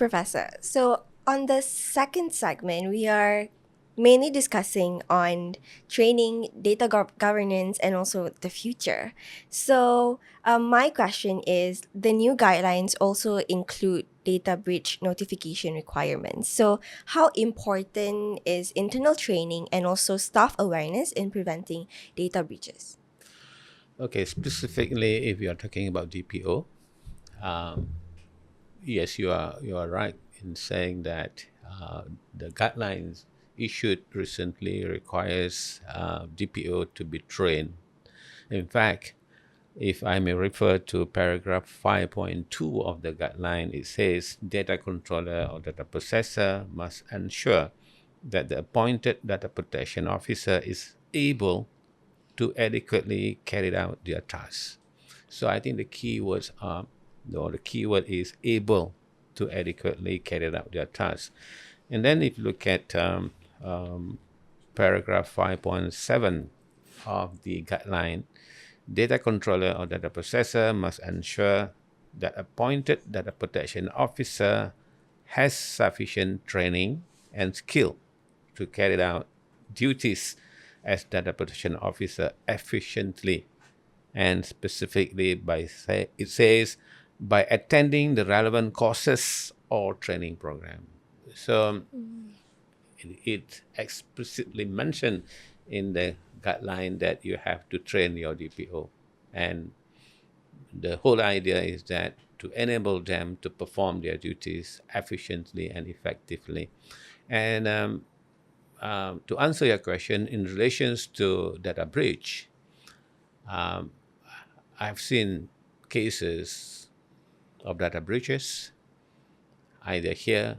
Professor. So on the second segment, we are mainly discussing on training, data governance, and also the future. So my question is, the new guidelines also include data breach notification requirements. So how important is internal training and also staff awareness in preventing data breaches? Okay, specifically if you are talking about DPO, yes, you are right in saying that the guidelines issued recently requires DPO to be trained. In fact, if I may refer to paragraph 5.2 of the guideline, it says data controller or data processor must ensure that the appointed data protection officer is able to adequately carry out their tasks. So I think the keywords are, or the keyword is able to adequately carry out their tasks. And then if you look at paragraph 5.7 of the guideline, data controller or data processor must ensure that appointed data protection officer has sufficient training and skill to carry out duties as data protection officer efficiently, and specifically it says by attending the relevant courses or training program. So it explicitly mentioned in the guideline that you have to train your DPO, and the whole idea is that to enable them to perform their duties efficiently and effectively. And to answer your question in relations to data breach, I've seen cases of data breaches either here,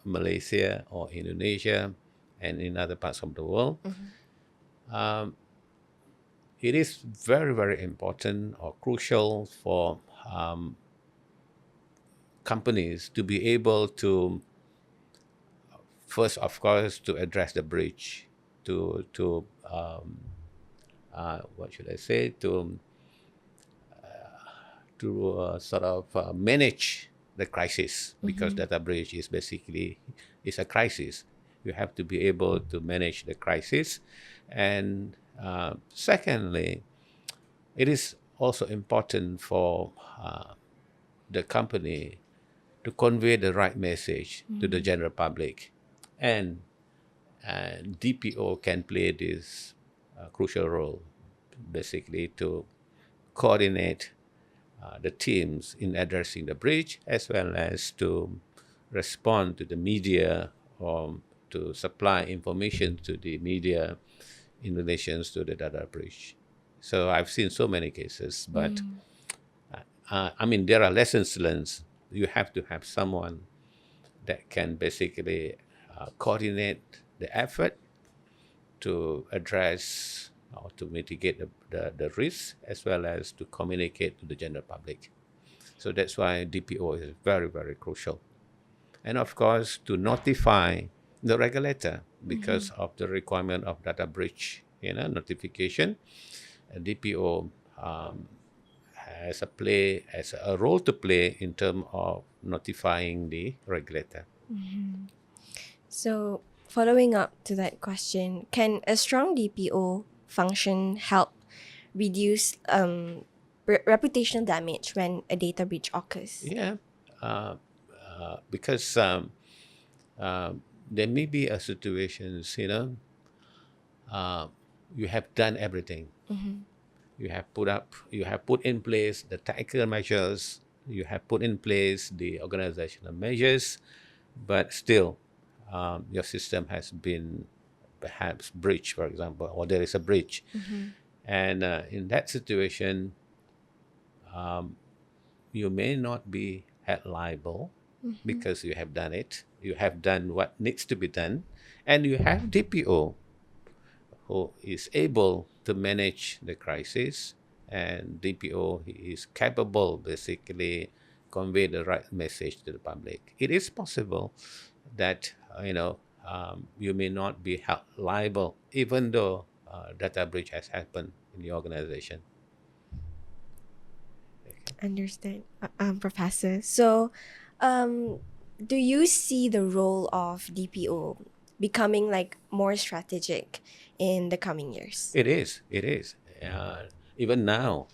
Malaysia, or Indonesia, and in other parts of the world. It is very, very important or crucial for companies to be able to, first, of course, to address the breach, to what should I say, to sort of manage the crisis, because data breach is basically is a crisis. You have to be able to manage the crisis, and secondly, it is also important for the company to convey the right message to the general public, and DPO can play this crucial role, basically to coordinate the teams in addressing the breach, as well as to respond to the media or to supply information to the media in relation to the data breach. So I've seen so many cases, but I mean, there are lessons learned. You have to have someone that can basically coordinate the effort to address or to mitigate the risk, as well as to communicate to the general public. So that's why DPO is very, very crucial. And of course, to notify the regulator because of the requirement of data breach, notification. DPO has a role to play in terms of notifying the regulator. So, following up to that question, can a strong DPO function help reduce reputational damage when a data breach occurs? Yeah, because there may be a situations, you have done everything. You have put in place the technical measures, you have put in place the organizational measures, but still your system has been perhaps breached, for example, or there is a breach. And in that situation, you may not be held liable because you have done it. You have done what needs to be done, and you have DPO who is able to manage the crisis, and DPO is capable basically convey the right message to the public. It is possible that you may not be held liable even though data breach has happened in the organization. Understand, Professor. So, do you see the role of DPO becoming like more strategic in the coming years? It is. It is. Even now,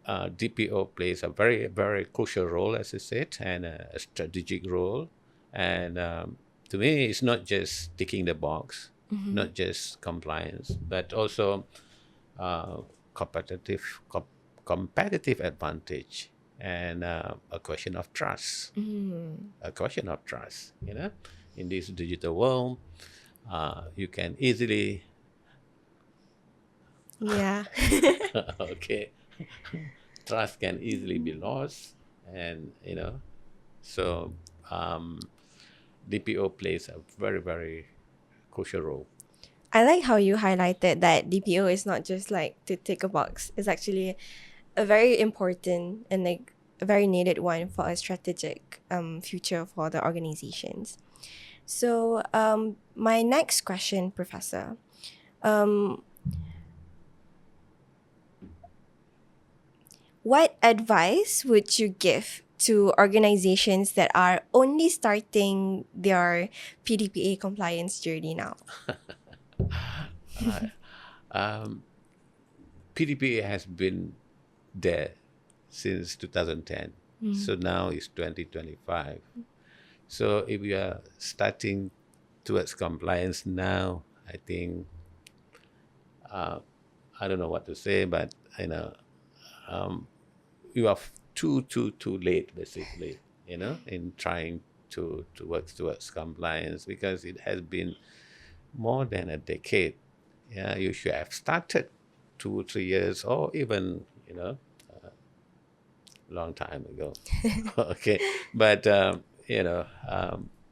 DPO plays a very, very crucial role, as I said, and a strategic role. And to me, it's not just ticking the box, not just compliance, but also uh, competitive competitive advantage and a question of trust. A question of trust. In this digital world, you can easily Yeah. okay, trust can easily be lost, and so DPO plays a very, very crucial role. I like how you highlighted that DPO is not just like to tick a box. It's actually a very important and like a very needed one for a strategic future for the organizations. So my next question, Professor, um, what advice would you give to organizations that are only starting their PDPA compliance journey now? Um, PDPA has been there since 2010, so now it's 2025. So if we are starting towards compliance now, I think I don't know what to say, but you are too late, basically, in trying to work towards compliance, because it has been more than a decade. Yeah, you should have started 2 3 years, or even long time ago. Okay, but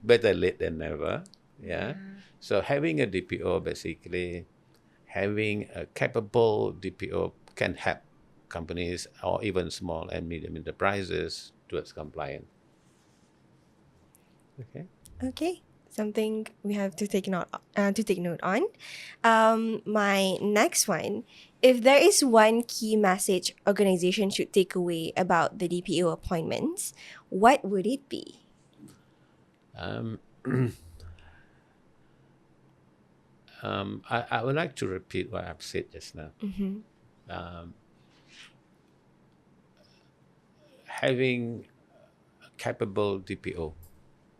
better late than never. Yeah. So having a DPO, basically having a capable DPO, can help companies or even small and medium enterprises towards compliance. Okay. Okay, something we have to take note on. My next one: if there is one key message organization should take away about the DPO appointments, what would it be? Um, I would like to repeat what I've said just now. Um, Having a capable DPO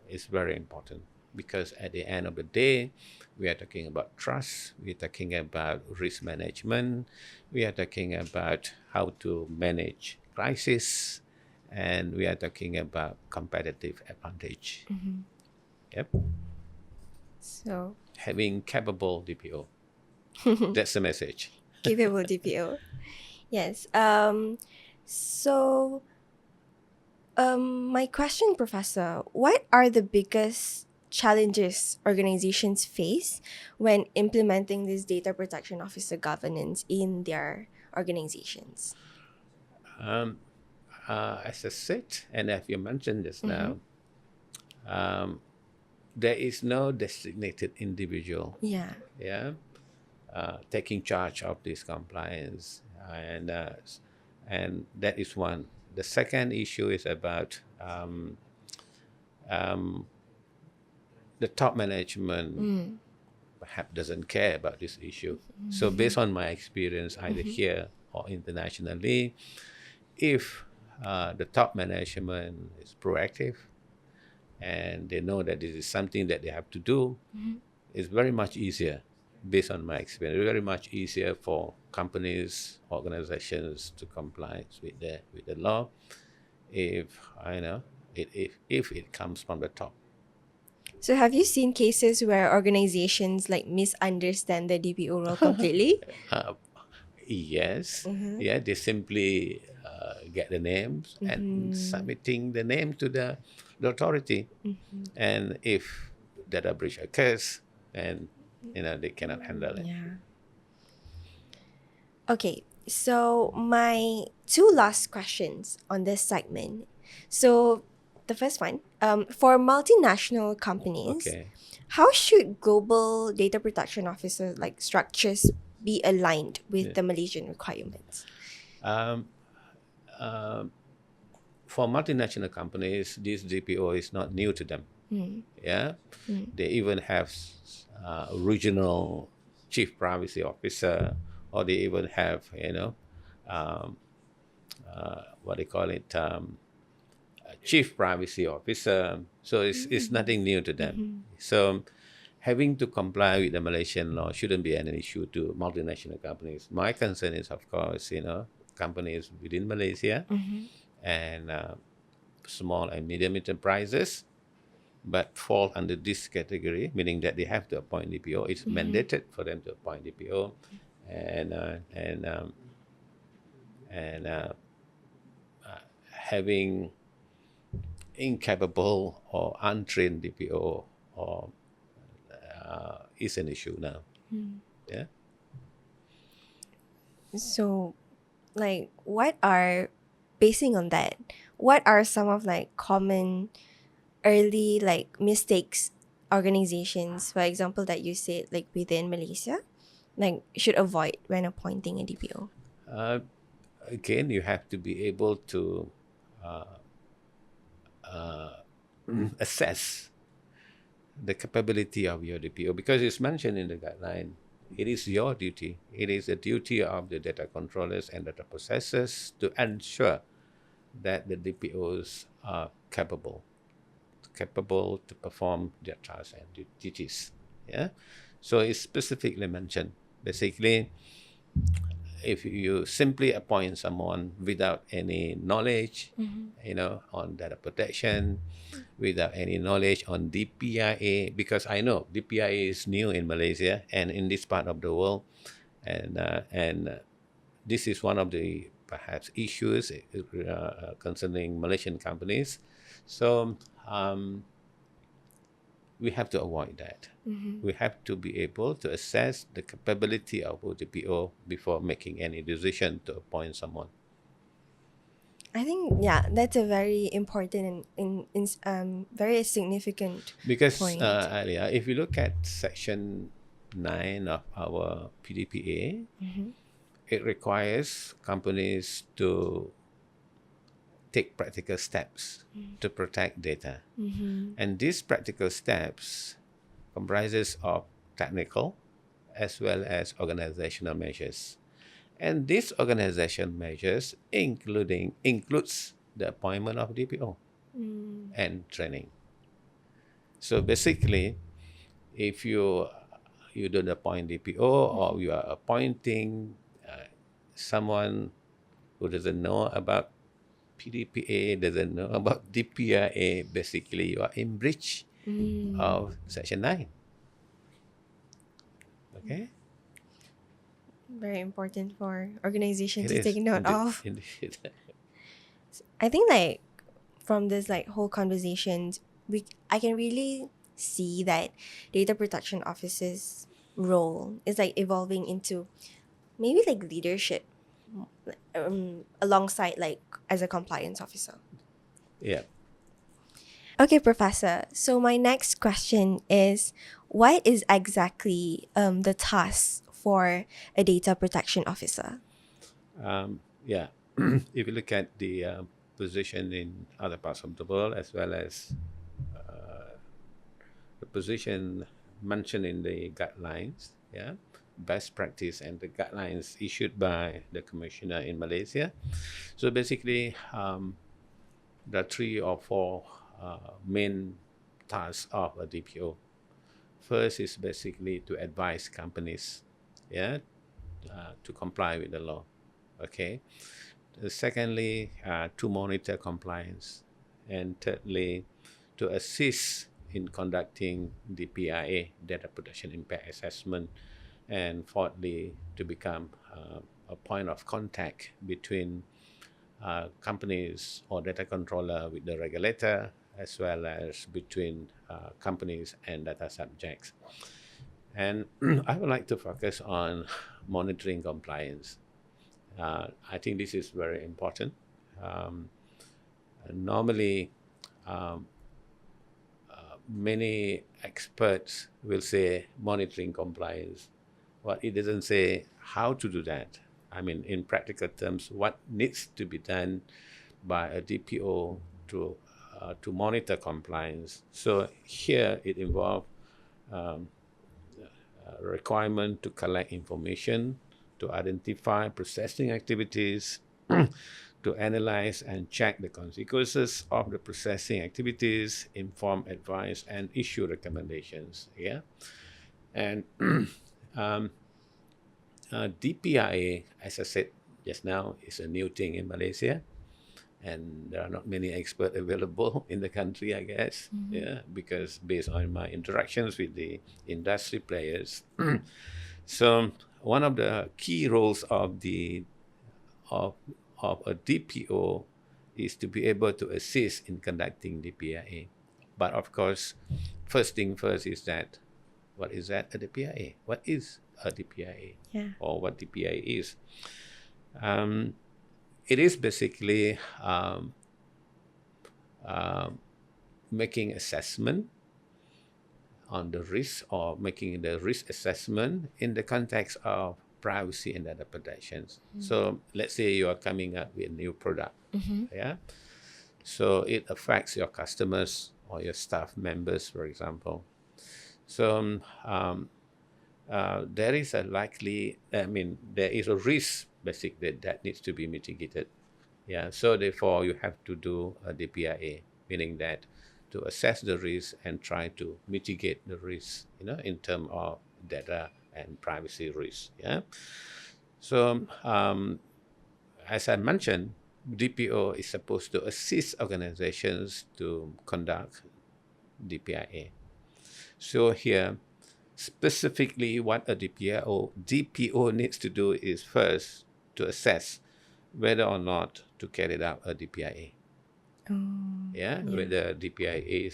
is very important, because at the end of the day, we are talking about trust, we are talking about risk management, we are talking about how to manage crisis, and we are talking about competitive advantage. Yep. So, Having capable DPO. That's the message. capable DPO. Yes. So, my question, Professor: what are the biggest challenges organizations face when implementing this data protection officer governance in their organizations? Um, as I said, and as you mentioned just now, there is no designated individual, Yeah. yeah, taking charge of this compliance, and that is one. The second issue is about the top management perhaps doesn't care about this issue. So based on my experience, either here or internationally, if the top management is proactive and they know that this is something that they have to do, it's very much easier. Based on my experience, very much easier for companies, organizations to comply with the law, if I know if it comes from the top. So have you seen cases where organizations like misunderstand the DPO role completely? Yes, yeah, they simply get the names and submitting the name to the authority, and if data breach occurs, then they cannot handle it. Yeah. Okay, so my two last questions on this segment. So the first one, for multinational companies, Okay. how should global data protection officer like structures be aligned with the Malaysian requirements? Um, um, for multinational companies, this DPO is not new to them. Yeah, they even have regional chief privacy officer, or they even have um, what they call it, chief privacy officer. So it's nothing new to them. So having to comply with the Malaysian law shouldn't be an issue to multinational companies. My concern is, of course, companies within Malaysia and small and medium enterprises, but fall under this category, meaning that they have to appoint DPO. It's mandated for them to appoint DPO, and having incapable or untrained DPO or is an issue now. Yeah. So, like, basing on that, what are some of like common early like mistakes organizations, for example, that you said like within Malaysia, like should avoid when appointing a DPO? Again, you have to be able to assess the capability of your DPO, because it's mentioned in the guideline. It is your duty. It is the duty of the data controllers and data processors to ensure that the DPOs are capable to perform their tasks and duties. Yeah, so it's specifically mentioned. Basically, if you simply appoint someone without any knowledge, on data protection, without any knowledge on DPIA, because I know DPIA is new in Malaysia and in this part of the world, and this is one of the perhaps issues concerning Malaysian companies. So we have to avoid that. We have to be able to assess the capability of DPO before making any decision to appoint someone. I think that's a very important and very significant Because point. if you look at Section 9 of our PDPA, it requires companies to take practical steps to protect data. And these practical steps comprises of technical as well as organizational measures. And these organizational measures includes the appointment of DPO and training. So basically, if you don't appoint DPO or you are appointing someone who doesn't know about PDPA, doesn't know about DPIA, basically you are in breach of Section 9. Okay? Very important for organization It to is. take note Indeed. of. Indeed. I think like from this like whole conversations, I can really see that data protection officers' role is like evolving into maybe like leadership, alongside like as a compliance officer. Yeah. Okay, Professor. So my next question is, what is exactly the task for a data protection officer? Yeah. If you look at the position in other parts of the world, as well as the position mentioned in the guidelines, yeah, best practice and the guidelines issued by the commissioner in Malaysia. So basically, there are 3 or 4 main tasks of a DPO. First is basically to advise companies, yeah, to comply with the law. Okay. Secondly, to monitor compliance, and thirdly, to assist in conducting the PIA, data protection impact assessment, and fourthly, to become a point of contact between companies or data controller with the regulator, as well as between companies and data subjects. And I would like to focus on monitoring compliance. I think this is very important. Normally, many experts will say monitoring compliance, but it doesn't say how to do that. I mean, in practical terms, what needs to be done by a DPO to monitor compliance. So here it involves requirement to collect information, to identify processing activities, to analyze and check the consequences of the processing activities, inform advice, and issue recommendations. Yeah, and DPIA, as I said just now, is a new thing in Malaysia, and there are not many experts available in the country, I guess. Yeah, because based on my interactions with the industry players, so one of the key roles of a DPO is to be able to assist in conducting DPIA. But of course, first thing first is that what is that a DPIA? What is a DPIA? Yeah. Or what DPIA is? It is basically making assessment on the risk, or making the risk assessment in the context of privacy and data protections. So let's say you are coming up with a new product, yeah. So it affects your customers or your staff members, for example. So there is a there is a risk basically that needs to be mitigated. Yeah. So therefore, you have to do a DPIA, meaning that to assess the risk and try to mitigate the risk, in terms of data and privacy risk. Yeah. So as I mentioned, DPO is supposed to assist organizations to conduct DPIA. So here, specifically what a DPO needs to do is first to assess whether or not to carry out a DPIA. Whether DPIA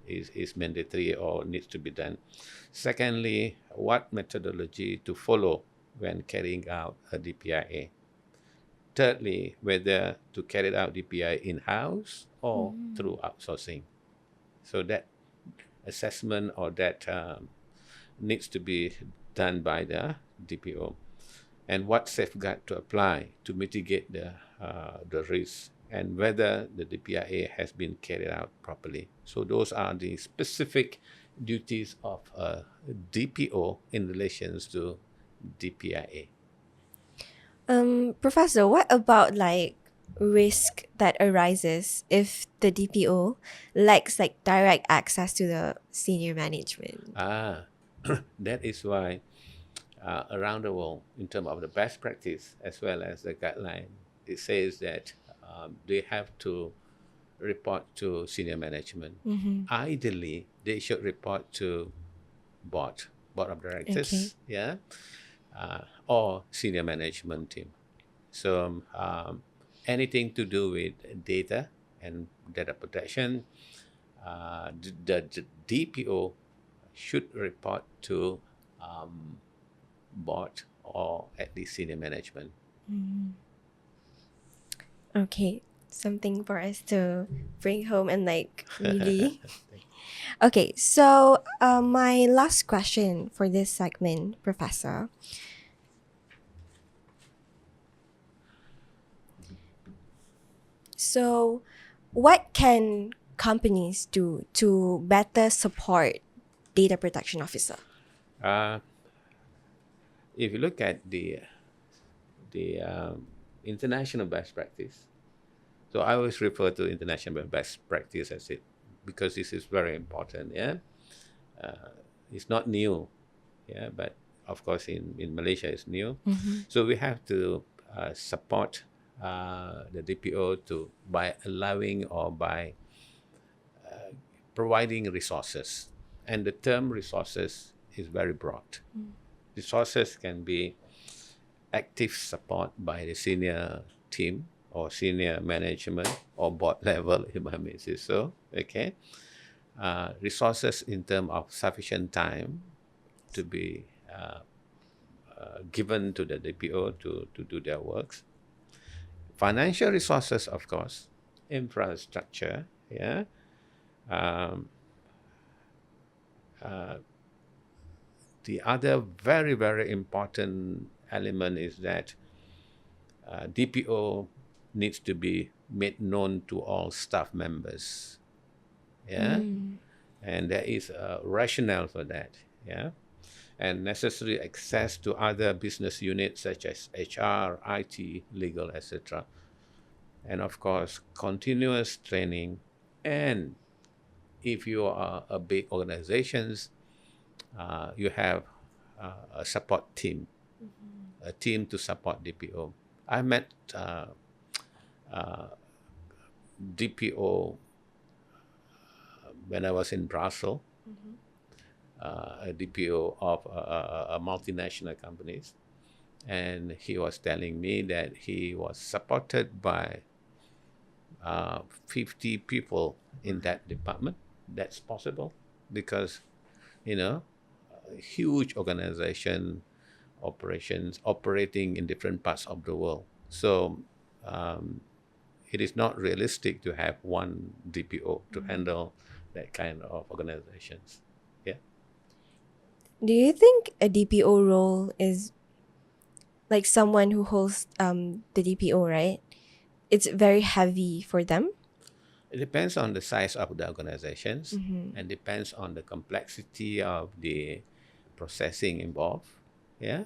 is mandatory or needs to be done. Secondly, what methodology to follow when carrying out a DPIA. Thirdly, whether to carry out DPIA in-house or through outsourcing. So that assessment or that needs to be done by the DPO. And what safeguard to apply to mitigate the risk, and whether the DPIA has been carried out properly. So those are the specific duties of a DPO in relation to DPIA. Professor, what about risk that arises if the DPO lacks direct access to the senior management? That is why around the world, in terms of the best practice as well as the guideline, it says that they have to report to senior management. Ideally, they should report to board of directors, or senior management team. So anything to do with data and data protection, the DPO should report to board or at least senior management. Okay, something for us to bring home and really. Okay, so my last question for this segment, Professor. So, what can companies do to better support data protection officer? If you look at the international best practice, so I always refer to international best practice as it, because this is very important. Yeah, it's not new. Yeah, but of course in Malaysia it's new. So we have to support the DPO by allowing or by providing resources, and the term resources is very broad. Resources can be active support by the senior team or senior management or board level, if I may say so. Okay, resources in terms of sufficient time to be given to the DPO to do their works. Financial resources, of course, infrastructure. Yeah. The other very, very important element is that DPO needs to be made known to all staff members. Yeah. And there is a rationale for that. Yeah. And necessary access to other business units such as HR, IT, legal, etc. And of course, continuous training. And if you are a big organizations, you have a support team, a team to support DPO. I met DPO when I was in Brussels, a DPO of a multinational companies, and he was telling me that he was supported by 50 people in that department. That's possible because, a huge organization, operations operating in different parts of the world. So it is not realistic to have one DPO to handle that kind of organizations. Yeah. Do you think a DPO role is like someone who holds the DPO, right? It's very heavy for them. It depends on the size of the organizations and depends on the complexity of the processing involved. Yeah.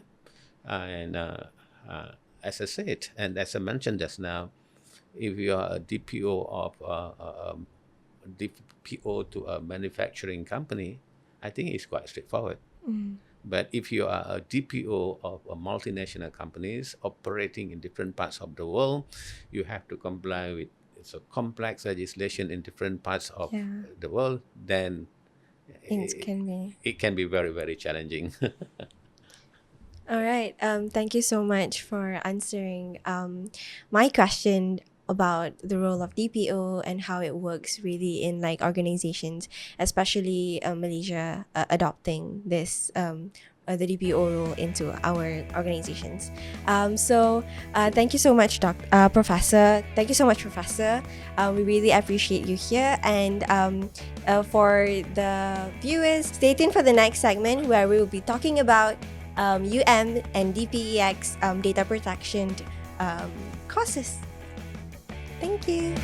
And as I said, and as I mentioned just now, if you are a DPO of DPO to a manufacturing company, I think it's quite straightforward. But if you are a DPO of a multinational companies operating in different parts of the world, you have to comply with so complex legislation in different parts of the world. Then it can be very, very challenging. All right. Thank you so much for answering my question about the role of DPO and how it works really in like organizations, especially Malaysia adopting this the DPO role into our organizations. Thank you so much, Professor. Thank you so much, Professor. We really appreciate you here. And for the viewers, stay tuned for the next segment where we will be talking about and DPEX data protection courses. Thank you.